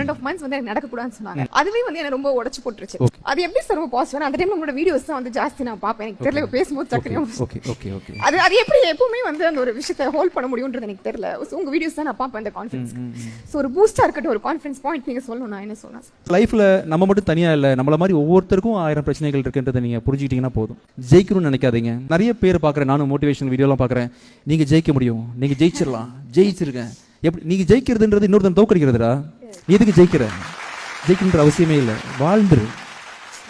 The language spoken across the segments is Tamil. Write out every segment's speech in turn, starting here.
1.5 months வந்து எனக்கு நடக்கக்கூடாதுன்னு சொன்னாங்க. அதுவே வந்து என்ன ரொம்ப உடச்சு போட்டுருச்சு. அது எப்படி சார் ரொம்ப பாசிட்டிவ்? அந்த டைம்ல உங்களோட வீடியோஸ் தான் வந்து ஜாஸ்தி நான் பார்ப்பேன். எனக்கு தெரியல பேசும்போது டக்குனு அது எப்படி எப்பவுமே வந்து அந்த ஒரு விஷயத்தை ஹோல்ட் பண்ண முடியும்ன்றது எனக்கு தெரியல. உங்க வீடியோஸ் தான் நான் பார்ப்பேன் அந்த கான்ஃபிடன்ஸ். ஸோ ஒரு பூஸ்டா இருக்கட்டும், ஒரு கான்ஃபிடன்ஸ் பாயிண்ட் நீங்க சொல்லணும். நான் என்ன சொன்னேன் லைஃப்ல நம்ம மட்டும் தனியா இல்லை, நம்மள மாதிரி ஒவ்வொருத்தருக்கும் 1000 பிரச்சனைகள் இருக்குன்றதை நீங்க புரிஞ்சுக்கிட்டீங்கன்னா போதும். ஜெயிக்கணும்னு நினைக்காதீங்க. நிறைய பேர் பார்க்குறேன், நானும் மோட்டிவேஷன் வீடியோலாம் பார்க்குறேன். நீங்க ஜெயிக்க முடியும், நீங்க ஜெயிச்சிடலாம், ஜெயிச்சிருக்கேன். எப்படி நீங்க ஜெயிக்கிறதுன்றது இன்னொருத்தன் தோக்கடிக்கிறதுடா. நீ எதுக்கு ஜெயிக்கிற? ஜெயிக்கணுன்ற அவசியமே இல்லை, வாழ்ந்துரு.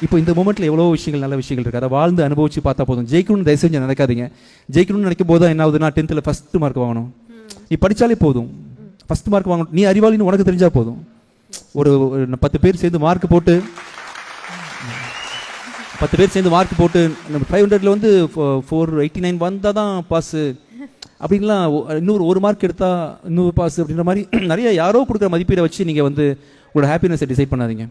இப்போ இந்த மூமெண்ட்ல எவ்வளோ விஷயங்கள் நல்ல விஷயங்கள் இருக்கு, அதை வாழ்ந்து அனுபவிச்சு பார்த்தா போதும். ஜெயிக்கணும்னு தயவு செஞ்சு நினைக்காதீங்க. ஜெயிக்கணும்னு நினைக்கும் போது என்ன ஆகுதுன்னா 10th ஃபர்ஸ்ட் மார்க் வாங்கணும். நீ படிச்சாலே போதும், ஃபர்ஸ்ட் மார்க் வாங்கணும். நீ அறிவாளின்னு உனக்கு தெரிஞ்சா போதும். ஒரு 10 பேர் சேர்ந்து மார்க் போட்டு 10 பேர் சேர்ந்து மார்க் போட்டு 500ல வந்து 489 வந்தால் தான் பாஸு அப்படின்லாம், இன்னொரு 1 மார்க் எடுத்தா இன்னொரு பாஸ் அப்படின்ற மாதிரி நிறைய யாரோ கொடுக்குற மதிப்பீடை வச்சு நீங்கள் வந்து உங்களோட ஹாப்பினஸை டிசைட் பண்ணாதீங்க.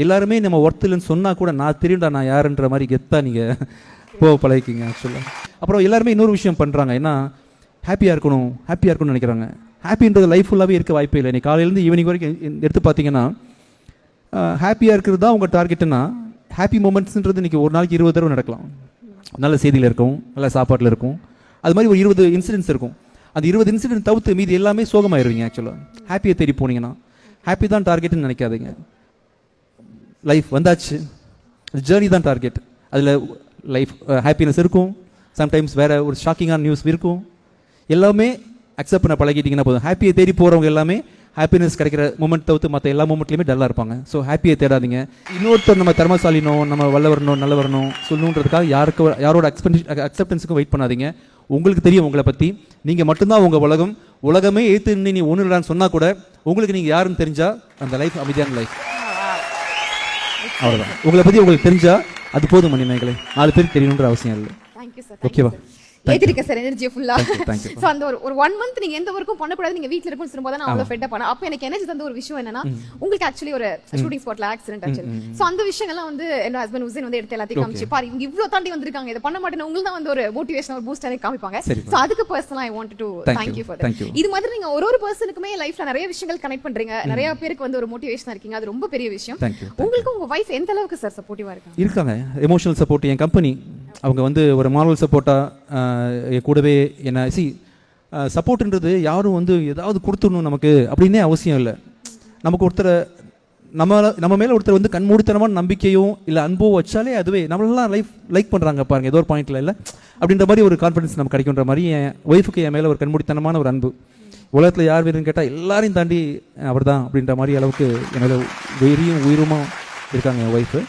எல்லாருமே நம்ம ஒர்த் இல்லைன்னு சொன்னால் கூட நான் தெரியும்டா நான் யாருன்ற மாதிரி கெத்தாக நீங்கள் பழகிக்கிங்க ஆக்சுவலாக. அப்புறம் எல்லாருமே இன்னொரு விஷயம் பண்ணுறாங்க, ஏன்னா ஹாப்பியாக இருக்கணும்னு நினைக்கிறாங்க. ஹாப்பின்றது லைஃப் ஃபுல்லாகவே இருக்க வாய்ப்பே இல்லை. நீ காலையிலேருந்து ஈவினிங் வரைக்கும் எடுத்து பார்த்தீங்கன்னா ஹாப்பியாக இருக்கிறது தான் உங்கள் டார்கெட்டுன்னா, ஹாப்பி மூமெண்ட்ஸ்ன்றது இன்றைக்கி ஒரு நாளைக்கு 20 தடவை நடக்கலாம். நல்ல செய்தியில் இருக்கும், நல்ல சாப்பாட்டில் இருக்கும், அது மாதிரி ஒரு 20 இன்சிடென்ட்ஸ் இருக்கும். அந்த 20 இன்சிடென்ட் தவிர்த்து மீதி எல்லாமே சோகமாயிருவீங்க. ஆக்சுவலாக ஹாப்பியை தேடி போனீங்கன்னா ஹாப்பி தான் டார்கெட்னு நினைக்காதீங்க. லைஃப் வந்தாச்சு, ஜேர்னி தான் டார்கெட். அதில் லைஃப் ஹாப்பினஸ் இருக்கும், சம்டைம்ஸ் வேறு ஒரு ஷாக்கிங்கான நியூஸ் இருக்கும். எல்லாமே அக்செப்ட் பண்ண பழகிட்டிங்கன்னா போதும். ஹாப்பியை தேடி போகிறவங்க எல்லாமே ஹாப்பினஸ் கிடைக்கிற மூமெண்ட் தவிர்த்து மற்ற எல்லா மூமெண்ட்லையுமே டல்லாக இருப்பாங்க. ஸோ ஹாப்பியை தேடாதீங்க. இன்னொருத்தர் நம்ம திறமசாலினோ நம்ம வல்ல வரணும் நல்ல வரணும் சொல்லணுன்றதுக்காக யாரோட அக்செப்டன்ஸுக்கும் வெயிட் பண்ணாதீங்க. உங்களுக்கு தெரியும் உங்களை பற்றி, நீங்கள் மட்டும்தான் உங்கள் உலகம். உலகமே ஏற்று நீ ஒன்று இல்லைன்னு சொன்னால் கூட உங்களுக்கு நீங்கள் யாருன்னு தெரிஞ்சால் அந்த லைஃப் அமைதியான லைஃப். அவ்வளோதான். உங்களை பற்றி உங்களுக்கு தெரிஞ்சால் அது போதும். மணிமேகலை 4 பேருக்கு தெரியணுன்ற அவசியம் இல்லை. ஓகேவா? ஏத்திருக்க சார் எனர்ஜி ஃபுல்லா. சோ அந்த ஒரு 1 month நீங்க எந்த வர்க்கும் பண்ண கூடாது, நீங்க வீட்ல இருக்குன்னு சொல்லும்போது நான் அவ்வளவு ஃபெட் அப் ஆனேன். அப்ப எனக்கு எனர்ஜி தந்த ஒரு விஷயம் என்னன்னா, உங்களுக்கு ஆக்சுவலி ஒரு ஷூட்டிங் ஸ்பாட்ல ஆக்சிடென்ட் ஆச்சு. சோ அந்த விஷயங்கள்லாம் வந்து என்னோட ஹஸ்பண்ட் உசேன் வந்து எடுத்து எல்லாத்தையும் காமிச்சு பாரு இவங்க இவ்ளோ தாண்டி வந்திருக்காங்க, இத பண்ண மாட்டேன்னு உங்களுக்கு தான் வந்து ஒரு மோட்டிவேஷன் ஒரு பூஸ்ட் எனக்கு காமிப்பாங்க. சோ அதுக்கு பர்சனலா I want to thank you for that. இது மாதிரி நீங்க ஒரு பர்சனுக்குமே லைஃப்ல நிறைய விஷயங்கள் கனெக்ட் பண்றீங்க, நிறைய பேருக்கு வந்து ஒரு மோட்டிவேஷனா இருக்கீங்க. அது ரொம்ப பெரிய விஷயம். உங்களுக்கு உங்க வைஃப் எந்த அளவுக்கு சார் சப்போர்ட்டிவா இருக்காங்க? Emotional support. என் கம்பெனி அவங்க வந்து ஒரு மாரல் சப்போர்ட்டா கூடவே என்ன சப்போர்ட்ன்றது யாரும் வந்து ஏதாவது கொடுத்துடணும் நமக்கு அப்படின்னே அவசியம் இல்லை. நமக்கு ஒருத்தரை நம்ம மேலே ஒருத்தர் வந்து கண்மூடித்தனமான நம்பிக்கையும் இல்லை அன்போ வச்சாலே அதுவே நம்மளெல்லாம் லைக் பண்ணுறாங்க பாருங்கள், ஏதோ ஒரு பாயிண்ட்ல இல்லை அப்படின்ற மாதிரி ஒரு கான்ஃபிடன்ஸ் நமக்கு கிடைக்குன்ற மாதிரி என் ஒய்ஃபுக்கு என் மேலே ஒரு கண்மூடித்தனமான ஒரு அன்பு. உலகத்தில் யார் வேணும்னு கேட்டால் எல்லாரையும் தாண்டி அவர் தான் அப்படின்ற மாதிரி அளவுக்கு என்னோட உயிருமா இருக்காங்க என் ஒய்ஃபு.